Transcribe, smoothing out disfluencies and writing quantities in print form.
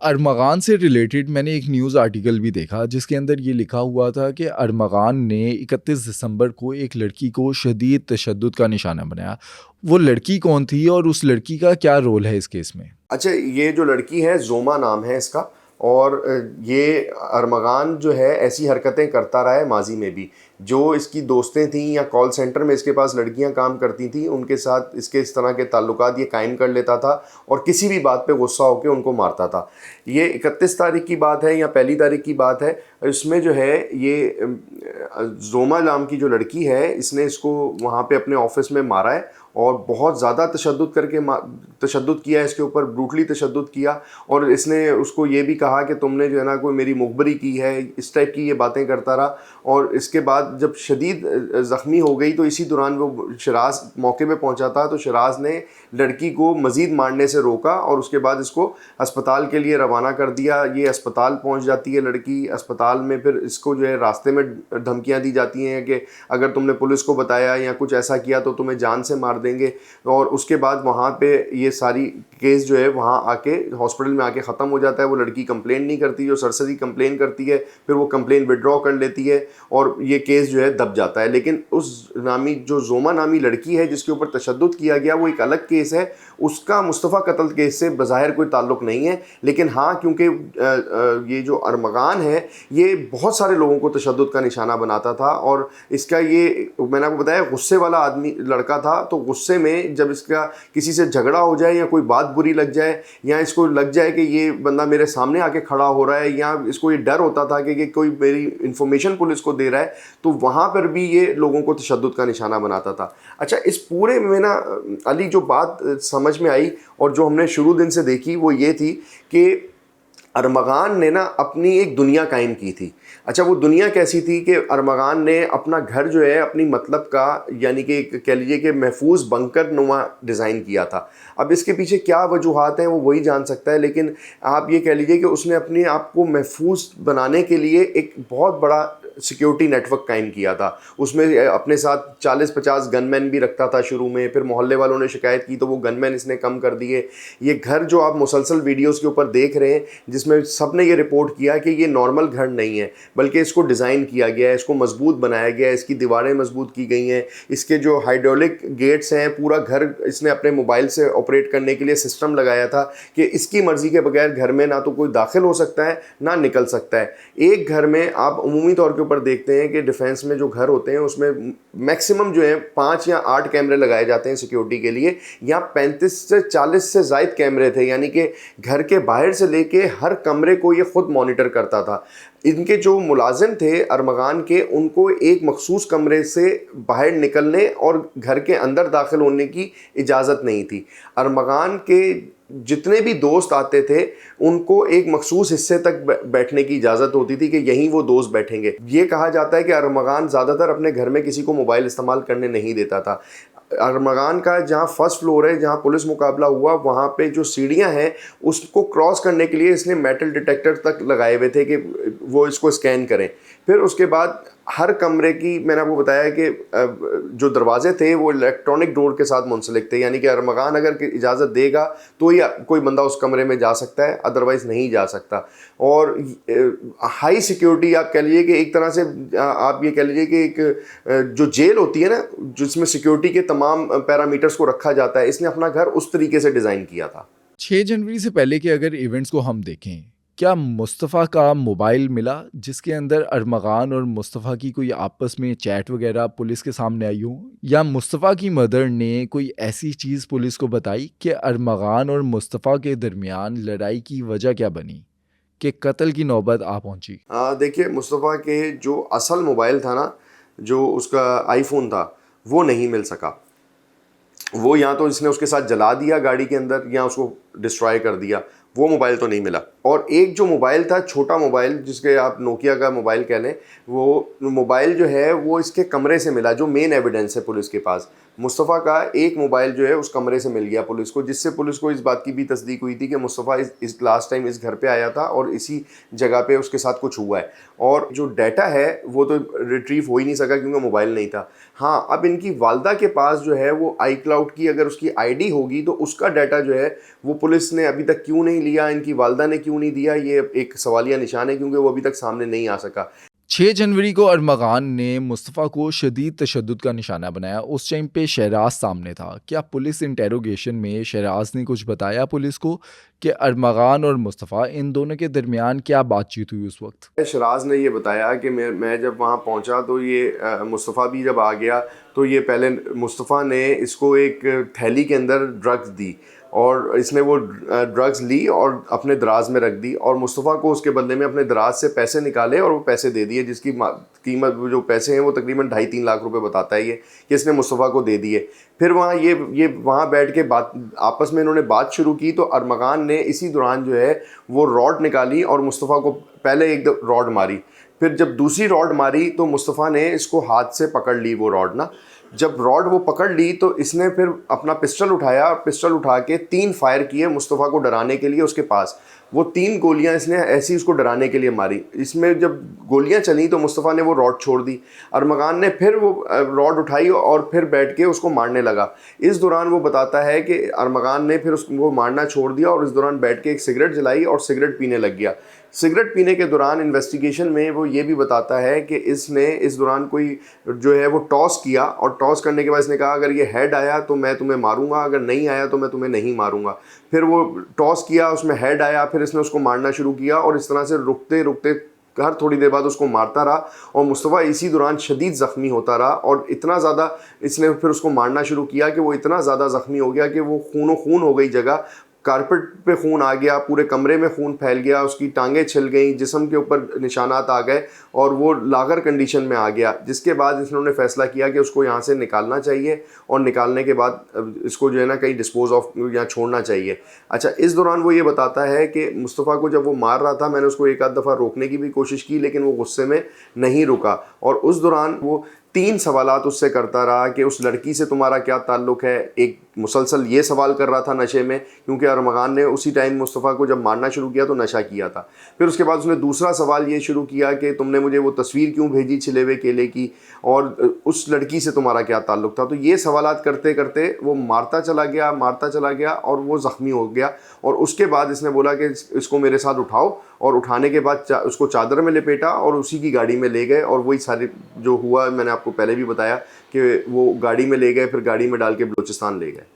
ارمغان سے ریلیٹڈ میں نے ایک نیوز آرٹیکل بھی دیکھا جس کے اندر یہ لکھا ہوا تھا کہ ارمغان نے 31 دسمبر کو ایک لڑکی کو شدید تشدد کا نشانہ بنایا. وہ لڑکی کون تھی اور اس لڑکی کا کیا رول ہے اس کیس میں؟ اچھا، یہ جو لڑکی ہے زوما نام ہے اس کا، اور یہ ارمغان جو ہے ایسی حرکتیں کرتا رہا ہے ماضی میں بھی. جو اس کی دوستیں تھیں یا کال سینٹر میں اس کے پاس لڑکیاں کام کرتی تھیں، ان کے ساتھ اس طرح کے تعلقات یہ قائم کر لیتا تھا اور کسی بھی بات پہ غصہ ہو کے ان کو مارتا تھا. یہ 31 تاریخ کی بات ہے یا 1 تاریخ کی بات ہے. اس میں جو ہے یہ زوما نام کی جو لڑکی ہے، اس نے اس کو وہاں پہ اپنے آفس میں مارا ہے اور بہت زیادہ تشدد کیا ہے اس کے اوپر، بروٹلی تشدد کیا. اور اس نے اس کو یہ بھی کہا کہ تم نے جو ہے نا کوئی میری مخبری کی ہے، اس ٹائپ کی یہ باتیں کرتا رہا. اور اس کے بعد جب شدید زخمی ہو گئی تو اسی دوران وہ شراز موقع پہ پہنچا تھا، تو شراز نے لڑکی کو مزید مارنے سے روکا اور اس کے بعد اس کو اسپتال کے لیے روانہ کر دیا. یہ اسپتال پہنچ جاتی ہے لڑکی. اسپتال میں پھر اس کو جو ہے راستے میں دھمکیاں دی جاتی ہیں کہ اگر تم نے پولیس کو بتایا یا کچھ ایسا کیا تو تمہیں جان سے مار دیں گے. اور اس کے بعد وہاں پہ یہ ساری کیس جو ہے وہاں آ کے ہاسپٹل میں آ کے ختم ہو جاتا ہے. وہ لڑکی کمپلین نہیں کرتی، جو سرسری کمپلین کرتی ہے پھر وہ کمپلین وڈرا کر لیتی ہے اور یہ کیس جو ہے دب جاتا ہے. لیکن اس نامی جو زوما نامی لڑکی ہے جس کے اوپر تشدد کیا گیا وہ ایک الگ کیس ہے. اس کا مصطفیٰ قتل کیس سے بظاہر کوئی تعلق نہیں ہے، لیکن ہاں کیونکہ یہ جو ارمغان ہے یہ بہت سارے لوگوں کو تشدد کا نشانہ بناتا تھا. اور اس کا یہ میں نے آپ کو بتایا غصے والا آدمی لڑکا تھا، تو غصے میں جب اس کا کسی سے جھگڑا ہو جائے یا کوئی بات بری لگ جائے یا اس کو لگ جائے کہ یہ بندہ میرے سامنے آ کے کھڑا ہو رہا ہے یا اس کو یہ ڈر ہوتا تھا کہ کوئی میری انفارمیشن پولیس کو دے رہا ہے، تو وہاں پر بھی یہ لوگوں کو تشدد کا نشانہ بناتا تھا. اچھا، اس پورے میں نا علی جو بات سمجھ میں آئی اور جو ہم نے شروع دن سے دیکھی وہ یہ تھی کہ ارمغان نے نا اپنی ایک دنیا قائم کی تھی. اچھا، وہ دنیا کیسی تھی کہ ارمغان نے اپنا گھر جو ہے اپنی مطلب کا، یعنی کہ کہہ لیجیے کہ محفوظ بنکر نما ڈیزائن کیا تھا. اب اس کے پیچھے کیا وجوہات ہیں وہ وہی جان سکتا ہے، لیکن آپ یہ کہہ لیجیے کہ اس نے اپنے آپ کو محفوظ بنانے کے لیے ایک بہت بڑا سیکیورٹی نیٹ ورک قائم کیا تھا. اس میں اپنے ساتھ 40-50 گن مین بھی رکھتا تھا شروع میں. پھر محلے والوں نے شکایت کی تو وہ گن مین اس نے کم کر دیے. یہ گھر جو آپ مسلسل ویڈیوز کے اوپر دیکھ رہے ہیں جس میں سب نے یہ رپورٹ کیا کہ یہ نارمل گھر نہیں ہے، بلکہ اس کو ڈیزائن کیا گیا ہے، اس کو مضبوط بنایا گیا ہے، اس کی دیواریں مضبوط کی گئی ہیں، اس کے جو ہائیڈرولک گیٹس ہیں، پورا گھر اس نے اپنے موبائل سے آپریٹ کرنے کے لیے سسٹم لگایا تھا کہ اس کی مرضی کے بغیر گھر میں نہ تو کوئی داخل ہو سکتا ہے نہ نکل سکتا ہے. ایک گھر میں آپ عمومی طور کے اوپر دیکھتے ہیں کہ ڈیفینس میں جو گھر ہوتے ہیں اس میں میکسیمم جو ہے 5 یا 8 کیمرے لگائے جاتے ہیں سیکیورٹی کے لیے. یہاں 35 سے 40 سے زائد کیمرے تھے، یعنی کہ گھر کے باہر سے لے کے ہر کمرے کو یہ خود مانیٹر کرتا تھا. ان کے جو ملازم تھے ارمغان کے، ان کو ایک مخصوص کمرے سے باہر نکلنے اور گھر کے اندر داخل ہونے کی اجازت نہیں تھی. ارمغان کے جتنے بھی دوست آتے تھے ان کو ایک مخصوص حصے تک بیٹھنے کی اجازت ہوتی تھی کہ یہیں وہ دوست بیٹھیں گے. یہ کہا جاتا ہے کہ ارمغان زیادہ تر اپنے گھر میں کسی کو موبائل استعمال کرنے نہیں دیتا تھا. ارمغان کا جہاں فرسٹ فلور ہے جہاں پولیس مقابلہ ہوا، وہاں پہ جو سیڑھیاں ہیں اس کو کراس کرنے کے لیے اس نے میٹل ڈیٹیکٹر تک لگائے ہوئے تھے کہ وہ اس کو اسکین کریں. پھر اس کے بعد ہر کمرے کی میں نے آپ کو بتایا کہ جو دروازے تھے وہ الیکٹرانک ڈور کے ساتھ منسلک تھے، یعنی کہ ارمغان اگر اجازت دے گا تو ہی کوئی بندہ اس کمرے میں جا سکتا ہے، ادروائز نہیں جا سکتا. اور ہائی سیکیورٹی آپ کہہ لیجیے کہ ایک طرح سے آپ یہ کہہ لیجیے کہ ایک جو جیل ہوتی ہے نا جس میں سیکیورٹی کے تمام پیرامیٹرز کو رکھا جاتا ہے، اس نے اپنا گھر اس طریقے سے ڈیزائن کیا تھا. 6 جنوری سے پہلے کے اگر ایونٹس کو ہم دیکھیں، کیا مصطفیٰ کا موبائل ملا جس کے اندر ارمغان اور مصطفیٰ کی کوئی آپس میں چیٹ وغیرہ پولیس کے سامنے آئی ہو، یا مصطفیٰ کی مدر نے کوئی ایسی چیز پولیس کو بتائی کہ ارمغان اور مصطفیٰ کے درمیان لڑائی کی وجہ کیا بنی کہ قتل کی نوبت آ پہنچی؟ دیکھیے، مصطفیٰ کے جو اصل موبائل تھا نا، جو اس کا آئی فون تھا، وہ نہیں مل سکا. وہ یا تو اس نے اس کے ساتھ جلا دیا گاڑی کے اندر یا اس کو ڈسٹرائے کر دیا، وہ موبائل تو نہیں ملا. اور ایک جو موبائل تھا چھوٹا موبائل جس کے آپ نوکیا کا موبائل کہہ لیں، وہ موبائل جو ہے وہ اس کے کمرے سے ملا جو مین ایویڈنس ہے پولیس کے پاس. مصطفیٰ کا ایک موبائل جو ہے اس کمرے سے مل گیا پولیس کو، جس سے پولیس کو اس بات کی بھی تصدیق ہوئی تھی کہ مصطفیٰ اس لاسٹ ٹائم اس گھر پہ آیا تھا اور اسی جگہ پہ اس کے ساتھ کچھ ہوا ہے، اور جو ڈیٹا ہے وہ تو ریٹریو ہو ہی نہیں سکا کیونکہ موبائل نہیں تھا۔ ہاں اب ان کی والدہ کے پاس جو ہے وہ آئی کلاؤڈ کی اگر اس کی آئی ڈی ہوگی تو اس کا ڈیٹا جو ہے وہ پولیس نے ابھی تک کیوں نہیں لیا، ان کی والدہ نے کیوں نہیں دیا، یہ ایک سوالیہ نشان ہے کیونکہ وہ ابھی تک سامنے نہیں آ سکا۔ 6 جنوری کو ارمغان نے مصطفیٰ کو شدید تشدد کا نشانہ بنایا۔ اس ٹائم پہ شہراز سامنے تھا۔ کیا پولیس انٹیروگیشن میں شہراز نے کچھ بتایا پولیس کو کہ ارمغان اور مصطفیٰ ان دونوں کے درمیان کیا بات چیت ہوئی اس وقت؟ شہراز نے یہ بتایا کہ میں جب وہاں پہنچا تو یہ مصطفیٰ بھی جب آ گیا تو یہ پہلے مصطفیٰ نے اس کو ایک تھیلی کے اندر ڈرگز دی اور اس نے وہ ڈرگز لی اور اپنے دراز میں رکھ دی، اور مصطفیٰ کو اس کے بدلے میں اپنے دراز سے پیسے نکالے اور وہ پیسے دے دیے، جس کی قیمت جو پیسے ہیں وہ تقریباً 2.5-3 لاکھ روپے بتاتا ہے یہ کہ اس نے مصطفیٰ کو دے دیے۔ پھر وہاں یہ وہاں بیٹھ کے آپس میں انہوں نے بات شروع کی تو ارمغان نے اسی دوران جو ہے وہ راڈ نکالی اور مصطفیٰ کو پہلے ایک راڈ ماری، پھر جب دوسری راڈ ماری تو مصطفیٰ نے اس کو ہاتھ سے پکڑ لی وہ راڈ نا، جب راڈ وہ پکڑ لی تو اس نے پھر اپنا پسٹل اٹھایا اور پسٹل اٹھا کے 3 فائر کیے مصطفیٰ کو ڈرانے کے لیے اس کے پاس، وہ 3 گولیاں اس نے ایسی اس کو ڈرانے کے لیے ماری۔ اس میں جب گولیاں چلیں تو مصطفیٰ نے وہ راڈ چھوڑ دی، ارمغان نے پھر وہ راڈ اٹھائی اور پھر بیٹھ کے اس کو مارنے لگا۔ اس دوران وہ بتاتا ہے کہ ارمغان نے پھر اس کو مارنا چھوڑ دیا اور اس دوران بیٹھ کے ایک سگریٹ جلائی اور سگریٹ پینے لگ گیا۔ سگریٹ پینے کے دوران انویسٹیگیشن میں وہ یہ بھی بتاتا ہے کہ اس نے اس دوران کوئی جو ہے وہ ٹاس کیا، اور ٹاس کرنے کے بعد اس نے کہا اگر یہ ہیڈ آیا تو میں تمہیں ماروں گا، اگر نہیں آیا تو میں تمہیں نہیں ماروں گا۔ پھر وہ ٹاس کیا، اس میں ہیڈ آیا، پھر اس نے اس کو مارنا شروع کیا اور اس طرح سے رکتے رکتے ہر تھوڑی دیر بعد اس کو مارتا رہا، اور مصطفیٰ اسی دوران شدید زخمی ہوتا رہا، اور اتنا زیادہ اس نے پھر اس کو مارنا شروع کیا کہ وہ اتنا زیادہ زخمی ہو گیا کہ وہ خون و خون ہو گئی جگہ، کارپٹ پہ خون آ گیا، پورے کمرے میں خون پھیل گیا، اس کی ٹانگیں چھل گئیں، جسم کے اوپر نشانات آ گئے اور وہ لاغر کنڈیشن میں آ گیا، جس کے بعد انہوں نے فیصلہ کیا کہ اس کو یہاں سے نکالنا چاہیے اور نکالنے کے بعد اس کو جو ہے نا کہیں ڈسپوز آف یا چھوڑنا چاہیے۔ اچھا اس دوران وہ یہ بتاتا ہے کہ مصطفیٰ کو جب وہ مار رہا تھا میں نے اس کو ایک آدھ دفعہ روکنے کی بھی کوشش کی لیکن وہ غصے میں نہیں رکا، اور اس دوران وہ 3 سوالات اس سے کرتا رہا کہ اس لڑکی سے تمہارا کیا تعلق ہے۔ ایک مسلسل یہ سوال کر رہا تھا نشے میں، کیونکہ ارمغان نے اسی ٹائم مصطفیٰ کو جب مارنا شروع کیا تو نشہ کیا تھا۔ پھر اس کے بعد اس نے دوسرا سوال یہ شروع کیا کہ تم نے مجھے وہ تصویر کیوں بھیجی چھلے ہوئے کیلے کی، اور اس لڑکی سے تمہارا کیا تعلق تھا۔ تو یہ سوالات کرتے کرتے وہ مارتا چلا گیا اور وہ زخمی ہو گیا، اور اس کے بعد اس نے بولا کہ اس کو میرے ساتھ اٹھاؤ، اور اٹھانے کے بعد اس کو چادر میں لپیٹا اور اسی کی گاڑی میں لے گئے، اور وہی سارے جو ہوا میں نے آپ کو پہلے بھی بتایا کہ وہ گاڑی میں لے گئے، پھر گاڑی میں ڈال کے بلوچستان لے گئے۔